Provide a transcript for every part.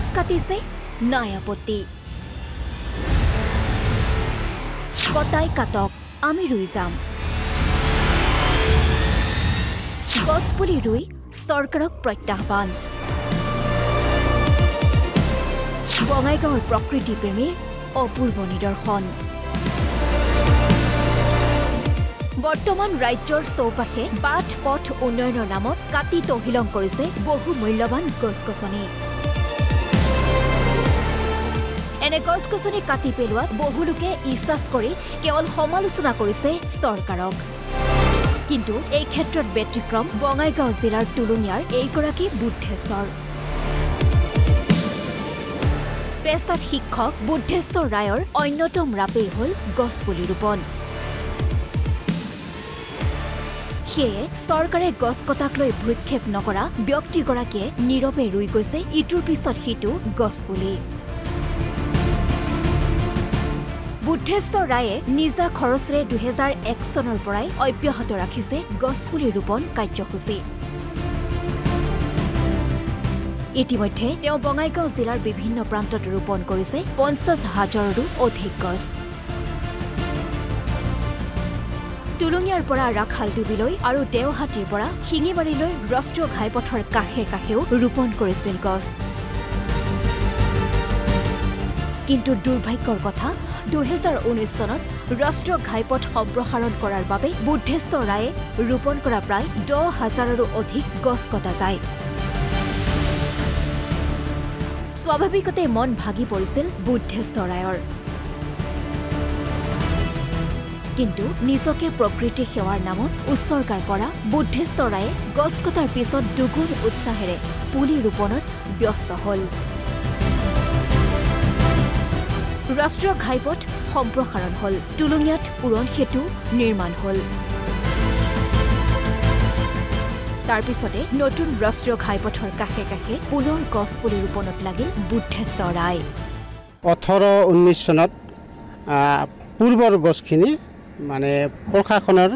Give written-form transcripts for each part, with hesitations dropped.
গছ কাটিছে নাই আপত্তি কটাই কাটক আমি ৰুই যাম গছপুলি ৰুই চৰকাৰক প্ৰত্যাহ্বান বঙাইগাঁৱৰ প্ৰকৃতি প্ৰেমীৰ অপূৰ্ব নিদৰ্শন বৰ্তমান ৰাজ্যৰ চৌপাশে বাট পথ উন্নয়নৰ নামত কাটি তহিলং কৰিছে বহু মূল্যৱান গছ-গছনি এনে গছ-গছনি কাটি পেলোৱাত বহু লোকে ইচ্ছাস কৰি কেৱল সমালোচনা কৰিছে চৰকাৰক কিন্তু এই ক্ষেত্ৰত ব্যতিক্ৰম বঙাইগাঁও জিলাৰ টুলুঙিয়াৰ এইগৰাকী বুদ্ধেশ্বৰ পেছাত শিক্ষক বুদ্ধেশ্বৰ ৰায়ৰ অন্যতম ৰাপেই হ'ল গছপুলি ৰোপণ সেয়ে চৰকাৰে গছ কটাক লৈ ভূক্ষেপ নকৰা ব্যক্তিগৰাকীয়ে নীৰৱে ৰুই গৈছে ইটোৰ পিছত সিটো গছপুলি বুদ্ধেশ্বৰ ৰায়ে নিজা খৰচৰে 2001 চনৰ পৰাই অব্যাহত ৰাখিছে গছপুলি ৰোপণ কাৰ্যসূচী ইতিমধ্যে তেওঁ বঙাইগাঁও জিলাৰ বিভিন্ন প্ৰান্তত ৰোপণ কৰিছে 50,000ৰো অধিক গছ টুলুঙিয়াৰ পৰা ৰাখালডুবিলৈ আৰু দেওহাটীৰ পৰা শিঙিমাৰীলৈ ৰাষ্ট্ৰীয় ঘাইপথৰ কাষে কাষেও ৰোপণ কৰিছিল গছ কিন্তু দুৰ্ভাগ্যৰ কথা 2019 চনত ৰাষ্ট্ৰীয় ঘাইপথ সম্প্ৰসাৰণ কৰাৰ বাবে বুদ্ধেশ্বৰ ৰায়ে ৰোপণ কৰা প্ৰায় 10,000ৰো অধিক গছ কটা যায় স্বাভাৱিকতে মন ভাগি পৰিছিল বুদ্ধেশ্বৰ ৰায়ৰ কিন্তু নিজকে প্ৰকৃতি সেৱাৰ নামত উৎসৰ্গাৰ কৰা বুদ্ধেশ্বৰ ৰায়ে গছ কটাৰ পিছত দুগুণ উৎসাহেৰে পুলি ৰোপণত ব্যস্ত হ'ল ৰাষ্ট্ৰীয় ঘাইপথ সম্প্ৰসাৰণ হ'ল টুলুঙিয়াত উৰণ সেতু নিৰ্মাণ হ'ল তাৰ পিছতে নতুন ৰাষ্ট্ৰীয় ঘাইপথৰ কাষে কাষে পুনৰ গছপুলি ৰোপণত লাগিল বুদ্ধেশ্বৰ ৰায় 18-19 চনত পূৰ্বৰ গছখিনি মানে প্ৰশাসনৰ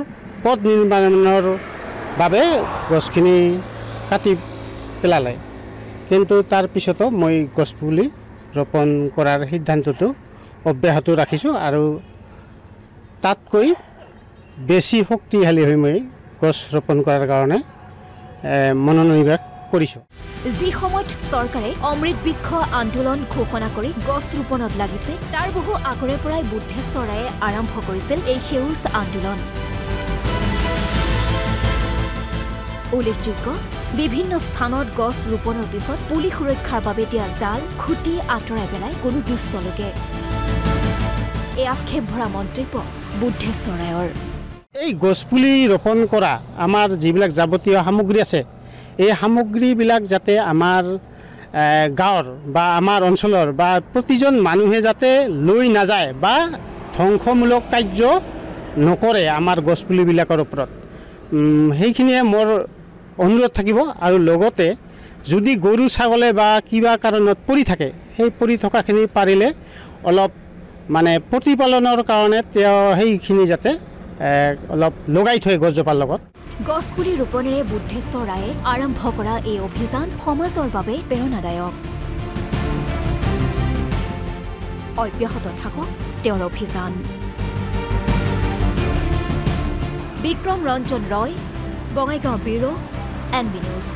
পথ নিৰ্মাণৰ বাবে গছখিনি কাটি পেলালে কিন্তু তাৰ পিছতো মই গছপুলি ৰোপণ কৰাৰ সিদ্ধান্তটো অব্যাহত ৰাখিছোঁ আৰু তাতকৈ বেছি শক্তিশালী হৈ মই গছ ৰোপণ কৰাৰ কাৰণে মনোনিৱেশ কৰিছোঁ যি সময়ত চৰকাৰে অমৃত বৃক্ষ আন্দোলন ঘোষণা কৰি গছ ৰোপণত লাগিছে তাৰ বহু আগৰে পৰাই বুদ্ধেশ্বৰ ৰায়ে আৰম্ভ কৰিছিল এই সেউজ আন্দোলন উল্লেখযোগ্য বিভিন্ন স্থানত গছ ৰোপণৰ পিছত পুলি সুৰক্ষাৰ বাবে দিয়া জাল খুটি আঁতৰাই পেলাই কোনো দুষ্ট লোকে এই আক্ষেপ ভৰা মন্তব্য বুদ্ধেশ্বৰ ৰায়ৰ এই গছপুলি ৰোপণ কৰা আমাৰ যিবিলাক যাৱতীয় সামগ্ৰী আছে এই সামগ্ৰীবিলাক যাতে আমাৰ গাঁৱৰ বা আমাৰ অঞ্চলৰ বা প্ৰতিজন মানুহে যাতে লৈ নাযায় বা ধ্বংসমূলক কাৰ্য নকৰে আমাৰ গছপুলিবিলাকৰ ওপৰত সেইখিনিয়ে মোৰ অনুৰোধ থাকিব আৰু লগতে যদি গৰু ছাগলে বা কিবা কাৰণত পৰি থাকে সেই পৰি থকাখিনি পাৰিলে অলপ মানে প্ৰতিপালনৰ কাৰণে তেওঁ সেইখিনি যাতে অলপ লগাই থৈ গছজোপাৰ লগত গছপুলি ৰোপণেৰে বুদ্ধেশ্বৰ ৰায়ে আৰম্ভ কৰা এই অভিযান সমাজৰ বাবে প্ৰেৰণাদায়ক অব্যাহত থাকক তেওঁৰ অভিযান বিক্ৰম ৰঞ্জন ৰয় বঙাইগাঁও ব্যুৰো NB নিউজ